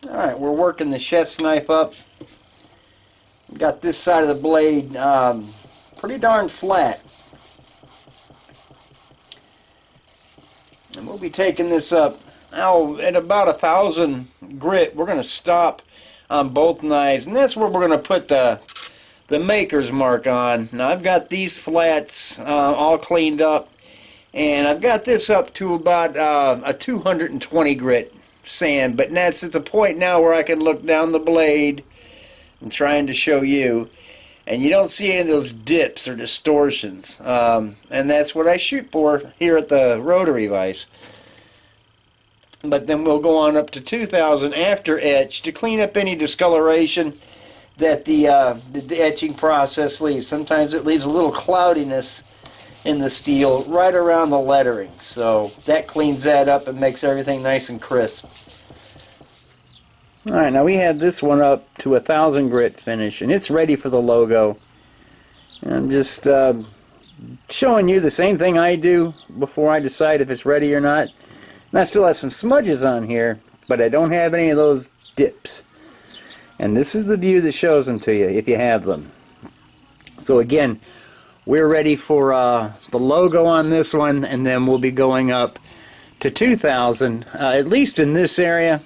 Alright, we're working the chef's knife up. Got this side of the blade pretty darn flat. And we'll be taking this up at about 1,000 grit. We're going to stop on both knives, and that's where we're going to put the maker's mark on. Now I've got these flats all cleaned up, and I've got this up to about a 220 grit sand, but that's at the point now where I can look down the blade. I'm trying to show you, and you don't see any of those dips or distortions, and that's what I shoot for here at the rotary vise. But then we'll go on up to 2,000 after etch to clean up any discoloration that the etching process leaves. Sometimes it leaves a little cloudiness in the steel right around the lettering, so that cleans that up and makes everything nice and crisp. Alright, now we had this one up to 1,000 grit finish, and it's ready for the logo. And I'm just showing you the same thing I do before I decide if it's ready or not. And I still have some smudges on here, but I don't have any of those dips. And this is the view that shows them to you if you have them. So again, we're ready for the logo on this one, and then we'll be going up to 2,000, at least in this area.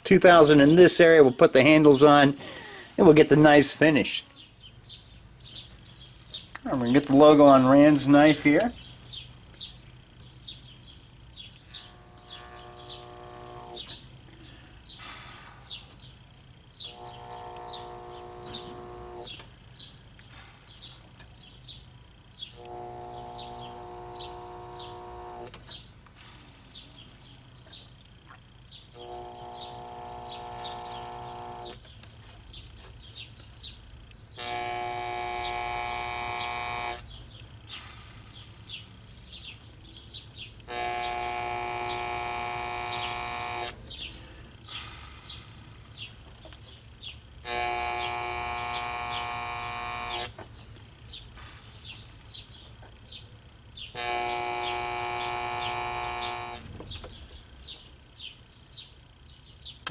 2,000 in this area. We'll put the handles on, and we'll get the knives finished. I'm going to get the logo on Rand's knife here.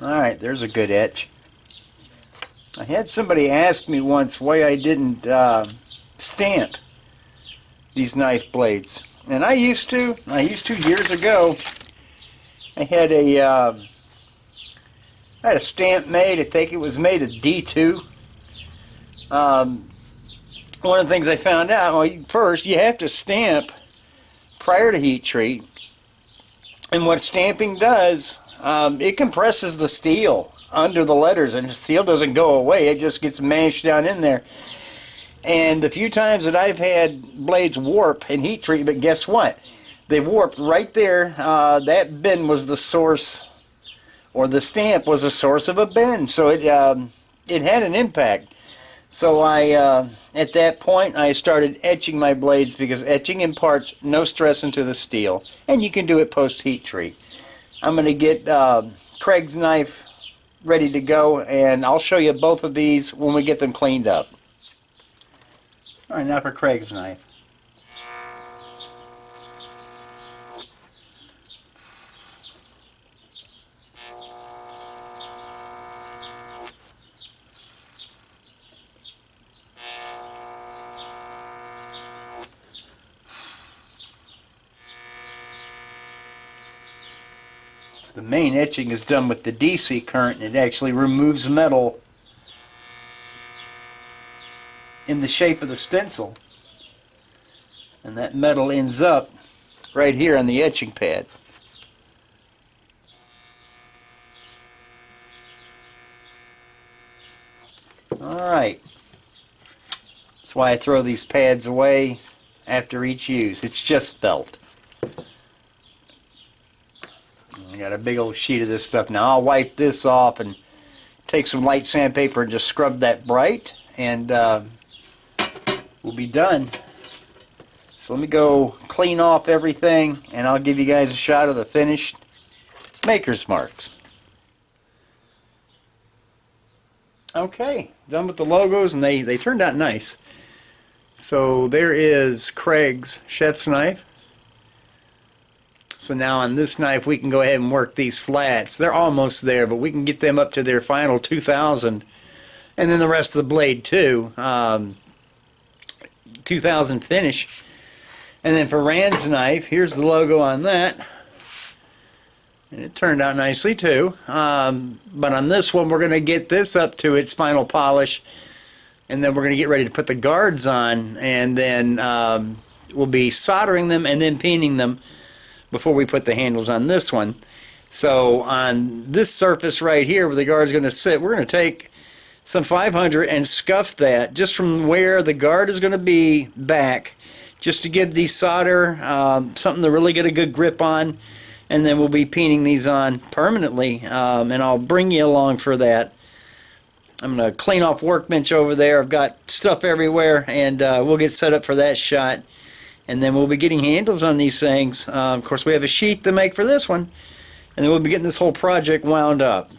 Alright, there's a good etch. I had somebody ask me once why I didn't stamp these knife blades. And I used to years ago. I had a stamp made. I think it was made of D2. One of the things I found out, well, first you have to stamp prior to heat treat. And what stamping does, it compresses the steel under the letters, and the steel doesn't go away. It just gets mashed down in there. And the few times that I've had blades warp in heat treatment, guess what? They warped right there. That bend was the source, or the stamp was the source of a bend. So it had an impact. So at that point, I started etching my blades, because etching imparts no stress into the steel, and you can do it post heat treat. I'm going to get Craig's knife ready to go, and I'll show you both of these when we get them cleaned up. Alright, now for Craig's knife. The main etching is done with the DC current, and it actually removes metal in the shape of the stencil. And that metal ends up right here on the etching pad. Alright. That's why I throw these pads away after each use. It's just felt. I got a big old sheet of this stuff now. I'll wipe this off and take some light sandpaper and just scrub that bright, and we'll be done. So let me go clean off everything, and I'll give you guys a shot of the finished maker's marks. Okay, done with the logos, and they turned out nice. So there is Craig's chef's knife. So now on this knife we can go ahead and work these flats. They're almost there, but we can get them up to their final 2000, and then the rest of the blade too. 2000 finish. And then for Rand's knife, here's the logo on that. And it turned out nicely too. But on this one, we're going to get this up to its final polish, and then we're going to get ready to put the guards on, and then we'll be soldering them and then painting them before we put the handles on this one. So on this surface right here where the guard's going to sit, we're going to take some 500 and scuff that just from where the guard is going to be back, just to give these solder something to really get a good grip on, and then we'll be painting these on permanently, and I'll bring you along for that. I'm going to clean off workbench over there. I've got stuff everywhere, and we'll get set up for that shot, and then we'll be getting handles on these things. Of course, we have a sheath to make for this one, and then we'll be getting this whole project wound up.